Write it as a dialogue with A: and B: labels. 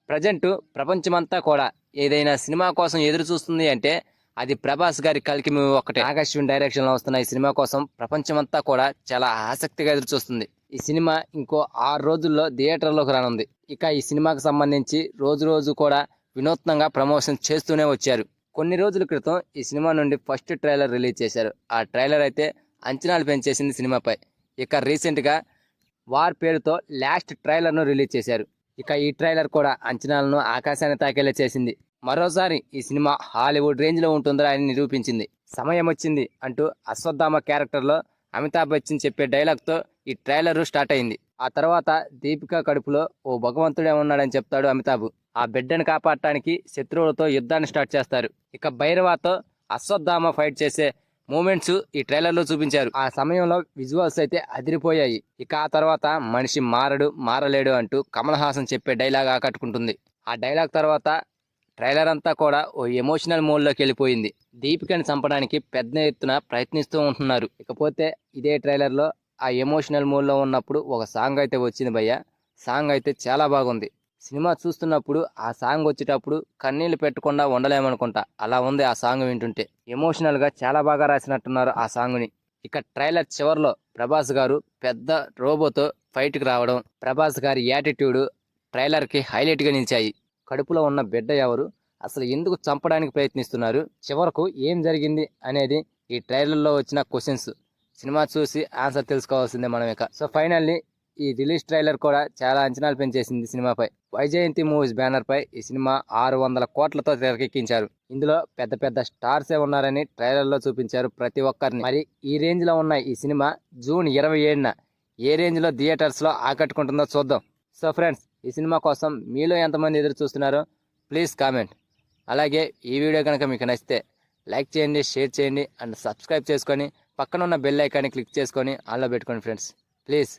A: Present ప్రపంచమంతా కూడా ఏదైనా సినిమా కోసం ఎదురు చూస్తుంది అంటే అది ప్రభాస్ గారి కల్కి మూవీ ఒకటే. ఆకాశం డైరెక్షన్ లో వస్తున్న ఈ సినిమా కోసం ప్రపంచమంతా కూడా చాలా ఆసక్తిగా ఎదురు చూస్తుంది. ఈ సినిమా ఇంకో 6 రోజుల్లో థియేటర్లోకి రానుంది. ఇక ఈ సినిమాకి సంబంధించి రోజు రోజు కూడా వినూత్నంగా ప్రమోషన్ చేస్తూనే వచ్చారు. కొన్ని రోజుల క్రితం ఈ సినిమా నుండి ఫస్ట్ ట్రైలర్ రిలీజ్ చేశారు. ఆ ట్రైలర్ అయితే అంచనాలు పెంచేసింది సినిమాపై. ఇక రీసెంట్ గా వార్ పేరుతో లాస్ట్ ట్రైలర్ ను రిలీజ్ చేశారు. ఇక ఈ ట్రైలర్ కూడా అంచనాలను ఆకాశాన్ని తాకేలా చేసింది. మరోసారి ఈ సినిమా హాలీవుడ్ రేంజ్ లో ఉంటుందా అని నిరూపించింది. సమయం వచ్చింది అంటూ అశ్వత్థామ క్యారెక్టర్ లో అమితాబ్ బచ్చన్ చెప్పే డైలాగ్ తో ఈ ట్రైలర్ స్టార్ట్ అయింది. ఆ తర్వాత దీపిక కడుపులో ఓ భగవంతుడే ఉన్నాడని చెప్తాడు అమితాబ్. ఆ బిడ్డను కాపాడటానికి శత్రువులతో యుద్ధాన్ని స్టార్ట్ చేస్తారు. ఇక భైరవాతో అశ్వత్థామ ఫైట్ చేసే మూమెంట్స్ ఈ ట్రైలర్ లో చూపించారు. ఆ సమయంలో విజువల్స్ అయితే అదిరిపోయాయి. ఇక ఆ తర్వాత మనిషి మారలేడు అంటూ కమల్ హాసన్ చెప్పే డైలాగ్ ఆకట్టుకుంటుంది. ఆ డైలాగ్ తర్వాత ట్రైలర్ అంతా కూడా ఓ ఎమోషనల్ మోడ్ లోకి వెళ్ళిపోయింది. దీపికని చంపడానికి పెద్ద ఎత్తున ప్రయత్నిస్తూ ఉంటున్నారు. ఇకపోతే ఇదే ట్రైలర్ లో ఆ ఎమోషనల్ మోడ్ లో ఉన్నప్పుడు ఒక సాంగ్ అయితే వచ్చింది భయ్య. సాంగ్ అయితే చాలా బాగుంది. సినిమా చూస్తున్నప్పుడు ఆ సాంగ్ వచ్చేటప్పుడు కన్నీళ్లు పెట్టకుండా ఉండలేమనుకుంటా. అలా ఉంది ఆ సాంగ్ వింటుంటే. ఎమోషనల్ గా చాలా బాగా రాసినట్టున్నారు ఆ సాంగ్ ని. ఇక ట్రైలర్ చివర్లో ప్రభాస్ గారు పెద్ద రోబోతో ఫైట్ కి రావడం, ప్రభాస్ గారి యాటిట్యూడ్ ట్రైలర్ కి హైలైట్ గా నిలిచాయి. కడుపులో ఉన్న బిడ్డ ఎవరు, అసలు ఎందుకు చంపడానికి ప్రయత్నిస్తున్నారు, చివరకు ఏం జరిగింది అనేది ఈ ట్రైలర్ లో వచ్చిన క్వశ్చన్స్. సినిమా చూసి ఆన్సర్ తెలుసుకోవాల్సిందే మనం ఇక. సో ఫైనల్లీ ఈ రిలీజ్ ట్రైలర్ కూడా చాలా అంచనాలు పెంచేసింది సినిమాపై. వైజయంతి మూవీస్ బ్యానర్ పై ఈ సినిమా 600 కోట్లతో తెరకెక్కించారు. ఇందులో పెద్ద పెద్ద స్టార్సే ఉన్నారని ట్రైలర్ లో చూపించారు ప్రతి ఒక్కరిని. మరి ఈ రేంజ్ లో ఉన్న ఈ సినిమా జూన్ 27న ఏ రేంజ్ లో థియేటర్స్ లో ఆకట్టుకుంటుందో చూద్దాం. సో ఫ్రెండ్స్, ఈ సినిమా కోసం మీలో ఎంతమంది ఎదురు చూస్తున్నారో ప్లీజ్ కామెంట్. అలాగే ఈ వీడియో కనుక మీకు నచ్చితే లైక్ చేయండి, షేర్ చేయండి అండ్ సబ్స్క్రైబ్ చేసుకొని పక్కన ఉన్న బెల్ ఐకాన్ని క్లిక్ చేసుకొని ఆన్లో పెట్టుకోండి ఫ్రెండ్స్. ప్లీజ్.